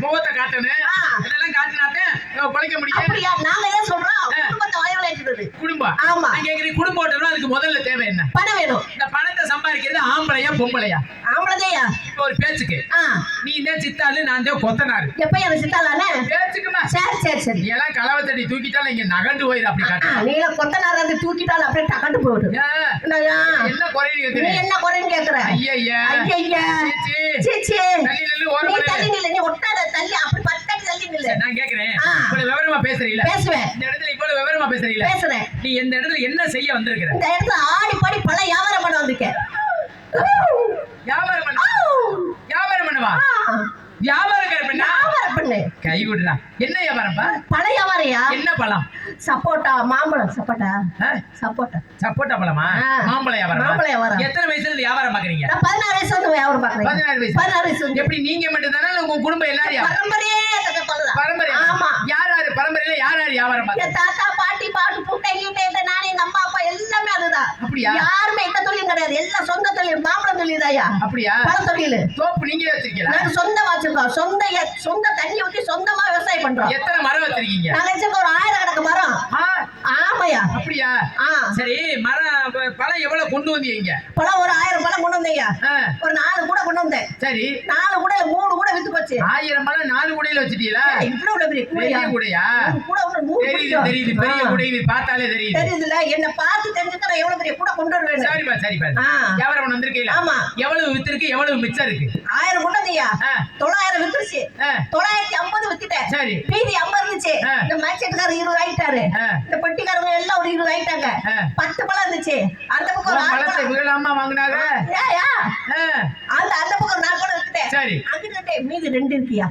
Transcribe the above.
முகத்தை காட்டணும். இதெல்லாம் காட்டினாதான் பிழைக்க முடியும். அப்படியா? நாங்க ஏன் சொல்றோம் குடும்பத்தை வயவழைக்கிறது. குடும்பம். ஆமா. கேக்குறீங்க குடும்பம் ஓட்டணும். அதுக்கு முதல்ல தேவை என்ன? பணம் வேணும். இந்த பணத்தை சம்பாதிக்கிறது ஆம்பளையா பொம்பளையா? ஆம்பளையா? ஒரு பேச்சுக்கு நீ தான் சித்தாளு, நான் தான் கொத்தனாரு. எப்ப எனக்கு சித்தாளானே பேச்சுக்குமா? சரி சரி சரி. எல்லாம் கலவத்தடி தூக்கிட்டாலும் இங்க நகண்டு போயிரு. அப்படி காட்டு. நீங்க கொத்தனார் வந்து தூக்கிட்டாலும் அப்படியே டகண்டு போயிடு. என்ன குறையுது? நீ என்ன குறைன்னு கேக்குற? ஐயா ஐயா சீச்சி தள்ளி நில்லு. ஓரமா தள்ளி நில்லு. நீ ஒட்டாத தள்ளி அப்படி பத்தடி தள்ளி நில்லு. நான் கேக்குறேன், இவ்வளவு விவரமா பேசுறீங்களா? பேசுவேன். இந்த இடத்துல இவ்வளவு விவரமா பேசுறீங்களா? பேசுறேன். நீ இந்த இடத்துல என்ன செய்ய வந்திருக்கிற? இந்த இடத்துல ஆடி பாடி பல வியாபாரம் பண்ண வந்திருக்கேன். வியாபாரம் பண்ண? வியாபாரம் பண்ணவா? வியாபாரம் பண்ணு. கை விடுறா. என்ன வியாபாரம்ப்பா? பழ வியாபாரியா? என்ன பழம்? சப்போட்டா, மாம்பழம். சப்போட்டா சப்போட்டா பழமா? மாம்பழ வியாபாரம். எத்தனை வயசுல வியாபாரம் பாக்குறீங்க? 16 வயசுல இருந்து வியாபாரம் பாக்குறேன். 16 வயசு. எப்படி நீங்க மட்டும் தானே உங்க குடும்பம் எல்லாரும்? பரம்பரையே பரம்பரை. ஆமா. யார் பரம்பரையில யார் வியாபாரம் பாக்குறீங்க? தாத்தா பாட்டி பாட்டு புட்டை கீட்டை நானே எங்க அம்மா அப்பா எல்லாமே அதுதான். அப்படியா? யாருமே இந்த தொழில் கிடையாது. எல்லாம் சொந்த தொழில். மாம்பழம் தொழில் தாயா. அப்படியா? பழ தொழில். தோப்பு நீங்களே வச்சிருக்கீங்களா? நாங்க சொந்தமா வச்சிருக்கோம். சொந்த தண்ணி ஊத்தி சொந்தமா விவசாயம் பண்றோம். எத்தனை மரம் வச்சிருக்கீங்க? நாங்க வச்சிருக்க ஒரு 1000 கணக்கு மரம். ஆமாயா. அப்படியா? சரி, மரம் பழம் எவ்வளவு கொண்டு வந்தீங்க? பழம் ஒரு 1000 பழம் கொண்டு வந்தீங்க. ஒரு 4 கூட கொண்டு வந்தேன். சரி. 4 கூட 3 கூட வித்து போச்சு. 1000 பழம் 4 கூடையில வச்சிட்டீங்களா? இவ்வளவு பெரிய கூடையா? கூட ஒண்ணு 3 தெரியுது. பெரிய கூடை பார்த்தாலே தெரியுது. தெரியுதுல? என்ன பார்த்து தெரிஞ்சுக்க நான் எவ்வளவு பெரிய கூட கொண்டு வருவேன். சரிப்பா. வியாபாரம் பண்ண வந்திருக்கீங்களா? ஆமா. எவ்வளவு வித்திருக்கு, எவ்வளவு மிச்சம் இருக்கு? 1000 கொண்டு வந்தீங்க. 900 வித்துருச்சு. 950 வித்துட்டேன். சரி. மீதி 50 இருந்துச்சு. இந்த மேட்செட்காரர் 20 ஆயிட்டாரு. இந்த பெட்டிக்காரங்க எல்லாம் ஒரு 20 ஆயிட்டாங்க. 10 பழம் இருந்துச்சு. அந்த பக்கம் ஒரு 6 பழம் விகலாமா வாங்குனாங்க. அந்த பக்கம் ஒரு 4 பழம் வித்துட்டேன். சரி. அங்கிட்ட மீதி 2 இருக்கியா?